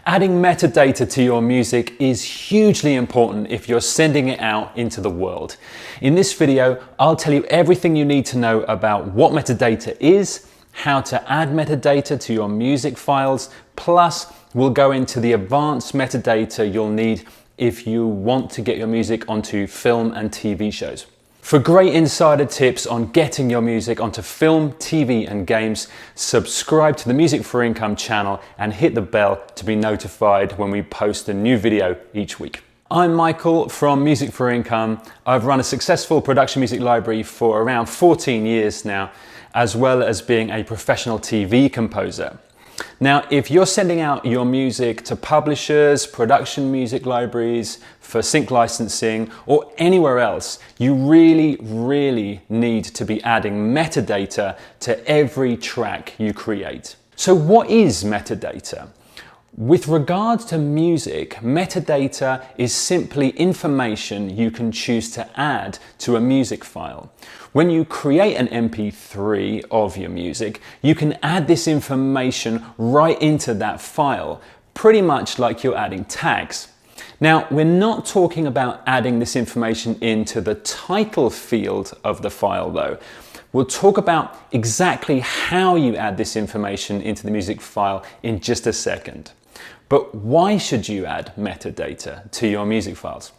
Adding metadata to your music is hugely important if you're sending it out into the world. In this video, I'll tell you everything you need to know about what metadata is, how to add metadata to your music files, plus we'll go into the advanced metadata you'll need if you want to get your music onto film and TV shows. For great insider tips on getting your music onto film, TV and games, subscribe to the Music for Income channel and hit the bell to be notified when we post a new video each week. I'm Michael from Music for Income. I've run a successful production music library for around 14 years now, as well as being a professional TV composer. Now, if you're sending out your music to publishers, production music libraries, for sync licensing, or anywhere else, you really need to be adding metadata to every track you create. So what is metadata? With regards to music, metadata is simply information you can choose to add to a music file. When you create an MP3 of your music, you can add this information right into that file, pretty much like you're adding tags. Now, we're not talking about adding this information into the title field of the file though. We'll talk about exactly how you add this information into the music file in just a second. But why should you add metadata to your music files?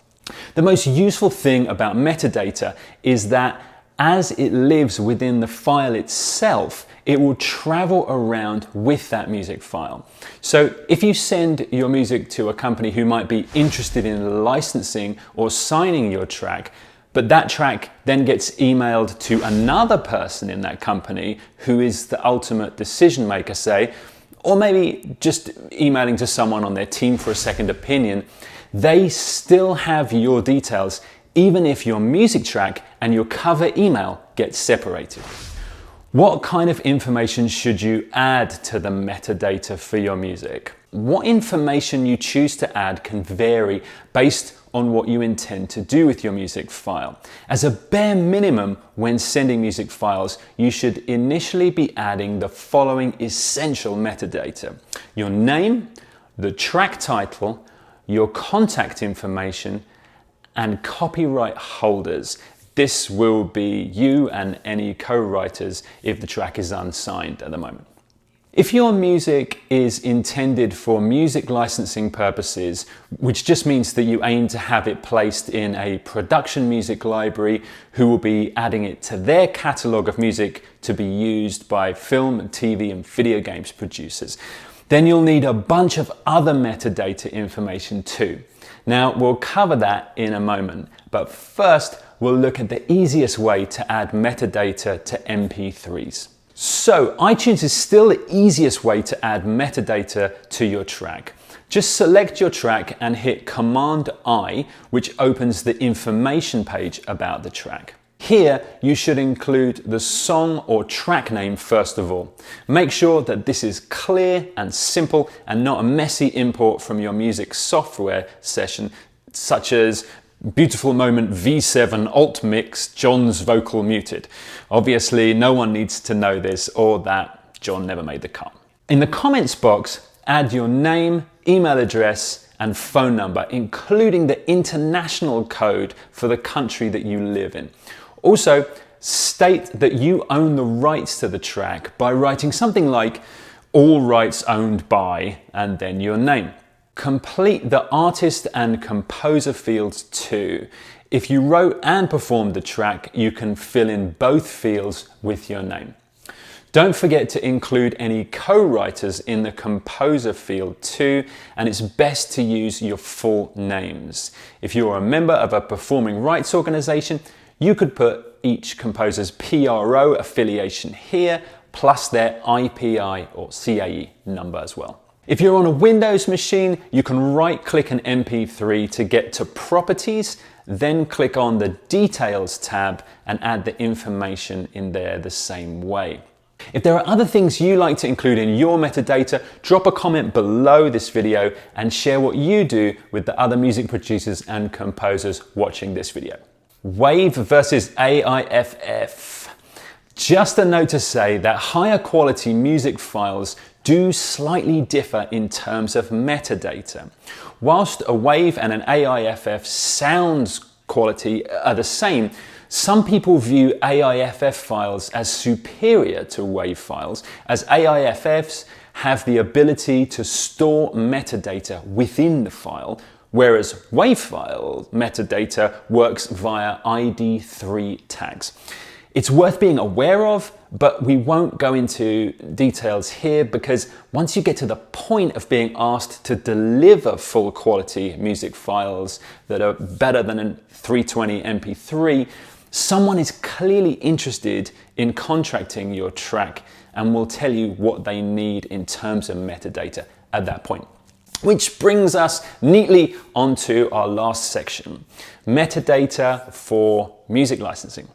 The most useful thing about metadata is that as it lives within the file itself, it will travel around with that music file. So if you send your music to a company who might be interested in licensing or signing your track, but that track then gets emailed to another person in that company who is the ultimate decision maker, say, or maybe just emailing to someone on their team for a second opinion, they still have your details, even if your music track and your cover email get separated. What kind of information should you add to the metadata for your music? What information you choose to add can vary based on what you intend to do with your music file. As a bare minimum, when sending music files, you should initially be adding the following essential metadata: your name, the track title, your contact information, and copyright holders. This will be you and any co-writers if the track is unsigned at the moment. If your music is intended for music licensing purposes, which just means that you aim to have it placed in a production music library who will be adding it to their catalogue of music to be used by film, TV and video games producers, then you'll need a bunch of other metadata information too. Now, we'll cover that in a moment, but first we'll look at the easiest way to add metadata to MP3s. So, iTunes is still the easiest way to add metadata to your track. Just select your track and hit Command-I, which opens the information page about the track. Here, you should include the song or track name first of all. Make sure that this is clear and simple and not a messy import from your music software session, such as Beautiful Moment V7 Alt Mix, John's vocal muted. Obviously, no one needs to know this or that John never made the cut. In the comments box, add your name, email address, and phone number, including the international code for the country that you live in. Also, state that you own the rights to the track by writing something like "all rights owned by" and then your name. Complete the artist and composer fields too. If you wrote and performed the track, you can fill in both fields with your name. Don't forget to include any co-writers in the composer field too, and it's best to use your full names. If you're a member of a performing rights organization, you could put each composer's PRO affiliation here, plus their IPI or CAE number as well. If you're on a Windows machine, you can right-click an MP3 to get to Properties, then click on the Details tab and add the information in there the same way. If there are other things you like to include in your metadata, drop a comment below this video and share what you do with the other music producers and composers watching this video. Wave versus AIFF. Just a note to say that higher quality music files do slightly differ in terms of metadata. Whilst a WAV and an AIFF sound quality are the same, some people view AIFF files as superior to WAV files, as AIFFs have the ability to store metadata within the file, whereas WAV file metadata works via ID3 tags. It's worth being aware of, but we won't go into details here because once you get to the point of being asked to deliver full quality music files that are better than a 320 MP3, someone is clearly interested in contracting your track and will tell you what they need in terms of metadata at that point. Which brings us neatly onto our last section, metadata for music licensing.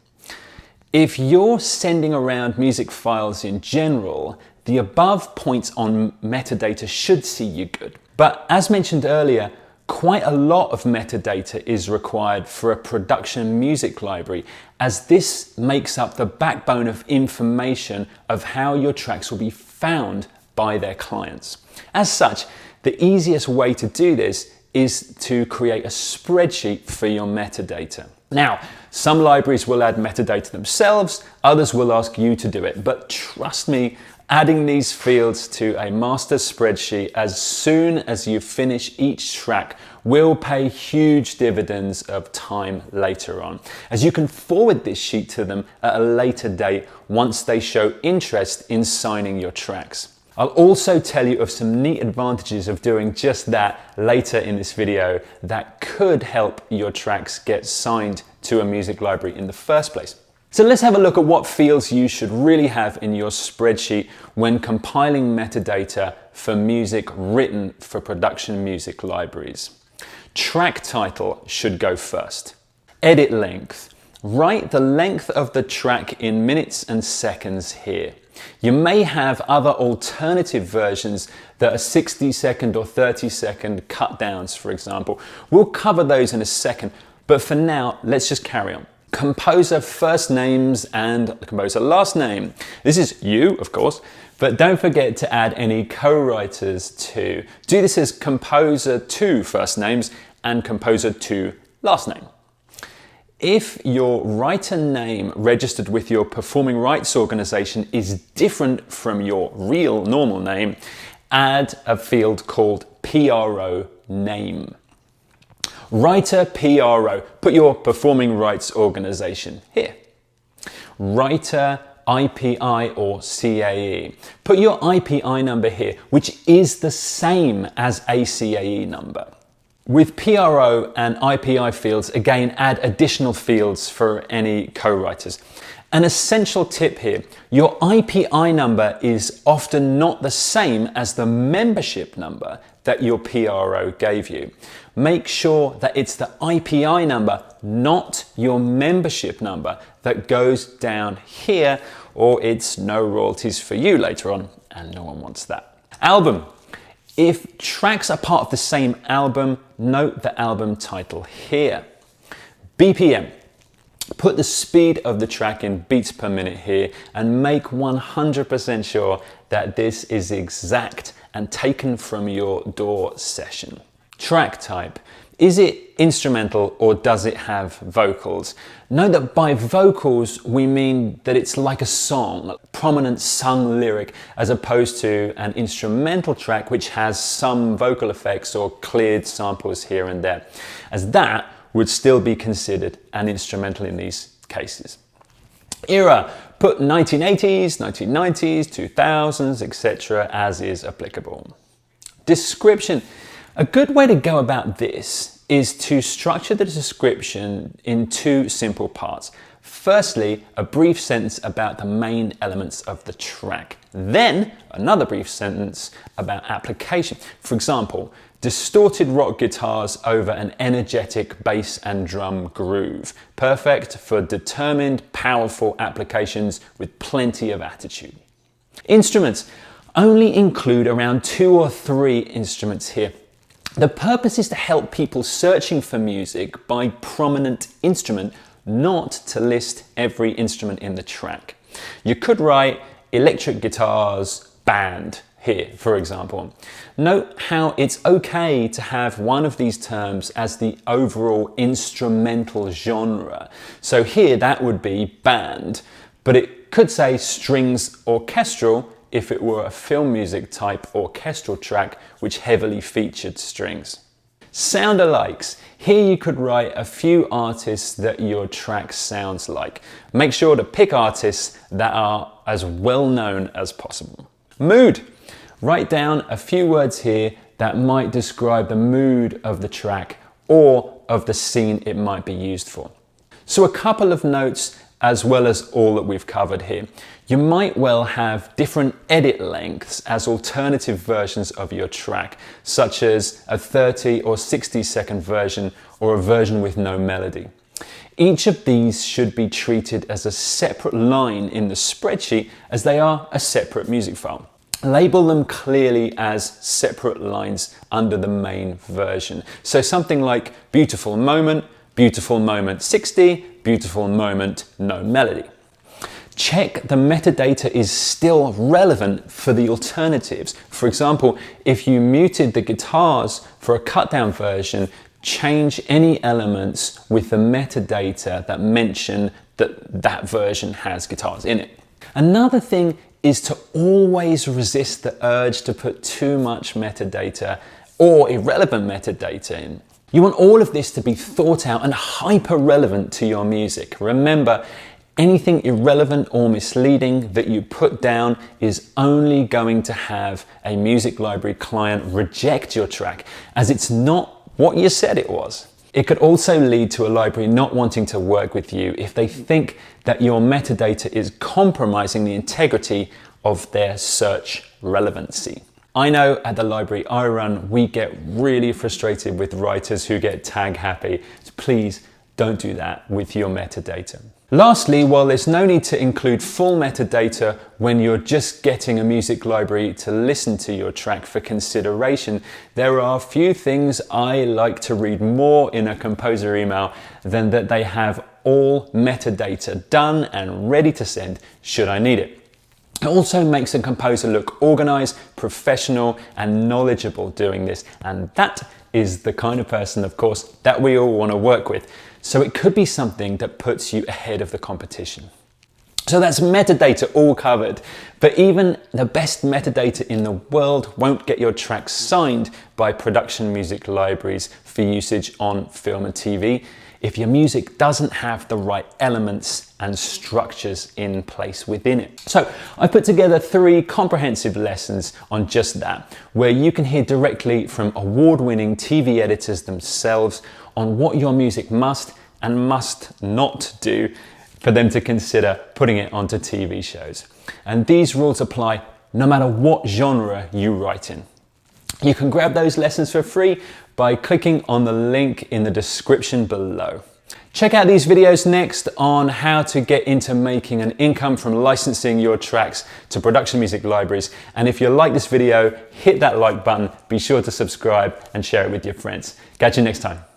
If you're sending around music files in general, the above points on metadata should see you good. But as mentioned earlier, quite a lot of metadata is required for a production music library, as this makes up the backbone of information of how your tracks will be found by their clients. As such, the easiest way to do this is to create a spreadsheet for your metadata. Now, some libraries will add metadata themselves, others will ask you to do it, but trust me, adding these fields to a master spreadsheet as soon as you finish each track will pay huge dividends of time later on, as you can forward this sheet to them at a later date once they show interest in signing your tracks. I'll also tell you of some neat advantages of doing just that later in this video that could help your tracks get signed to a music library in the first place. So let's have a look at what fields you should really have in your spreadsheet when compiling metadata for music written for production music libraries. Track title should go first. Edit length. Write the length of the track in minutes and seconds here. You may have other alternative versions that are 60-second or 30-second cut downs, for example. We'll cover those in a second, but for now, let's just carry on. Composer first names and composer last name. This is you, of course, but don't forget to add any co-writers too. Do this as composer 2 first names and composer 2 last name. If your writer name registered with your performing rights organization is different from your real normal name, add a field called PRO name. Writer PRO, put your performing rights organization here. Writer IPI or CAE, put your IPI number here, which is the same as a CAE number. With PRO and IPI fields, again, add additional fields for any co-writers. An essential tip here, your IPI number is often not the same as the membership number that your PRO gave you. Make sure that it's the IPI number, not your membership number, that goes down here, or it's no royalties for you later on, and no one wants that. Album. If tracks are part of the same album, note the album title here. BPM. Put the speed of the track in beats per minute here and make 100% sure that this is exact and taken from your DAW session. Track type. Is it instrumental or does it have vocals? Note that by vocals we mean that it's like a song, a prominent sung lyric, as opposed to an instrumental track which has some vocal effects or cleared samples here and there, as that would still be considered an instrumental in these cases. Era. Put 1980s, 1990s, 2000s, etc. as is applicable. Description. A good way to go about this is to structure the description in two simple parts. Firstly, a brief sentence about the main elements of the track. Then, another brief sentence about application. For example, distorted rock guitars over an energetic bass and drum groove. Perfect for determined, powerful applications with plenty of attitude. Instruments. Only include around 2 or 3 instruments here. The purpose is to help people searching for music by prominent instrument, not to list every instrument in the track. You could write electric guitars band here, for example. Note how it's okay to have one of these terms as the overall instrumental genre. So here that would be band, but it could say strings orchestral if it were a film music type orchestral track which heavily featured strings. Sound alikes. Here you could write a few artists that your track sounds like. Make sure to pick artists that are as well known as possible. Mood. Write down a few words here that might describe the mood of the track or of the scene it might be used for. So a couple of notes as well as all that we've covered here. You might well have different edit lengths as alternative versions of your track, such as a 30 or 60-second version or a version with no melody. Each of these should be treated as a separate line in the spreadsheet as they are a separate music file. Label them clearly as separate lines under the main version. So something like beautiful moment 60, beautiful moment, no melody. Check the metadata is still relevant for the alternatives. For example, if you muted the guitars for a cut down version, change any elements with the metadata that mention that that version has guitars in it. Another thing is to always resist the urge to put too much metadata or irrelevant metadata in. You want all of this to be thought out and hyper relevant to your music. Remember, anything irrelevant or misleading that you put down is only going to have a music library client reject your track, as it's not what you said it was. It could also lead to a library not wanting to work with you if they think that your metadata is compromising the integrity of their search relevancy. I know at the library I run, we get really frustrated with writers who get tag happy. So please don't do that with your metadata. Lastly, while there's no need to include full metadata when you're just getting a music library to listen to your track for consideration, there are a few things I like to read more in a composer email than that they have all metadata done and ready to send should I need it. It also makes a composer look organized, professional, and knowledgeable doing this. And that is the kind of person, of course, that we all want to work with. So it could be something that puts you ahead of the competition. So that's metadata all covered, but even the best metadata in the world won't get your track signed by production music libraries for usage on film and TV if your music doesn't have the right elements and structures in place within it. So I put together 3 comprehensive lessons on just that, where you can hear directly from award-winning TV editors themselves on what your music must and must not do for them to consider putting it onto TV shows. And these rules apply no matter what genre you write in. You can grab those lessons for free by clicking on the link in the description below. Check out these videos next on how to get into making an income from licensing your tracks to production music libraries. And if you like this video, hit that like button, be sure to subscribe and share it with your friends. Catch you next time.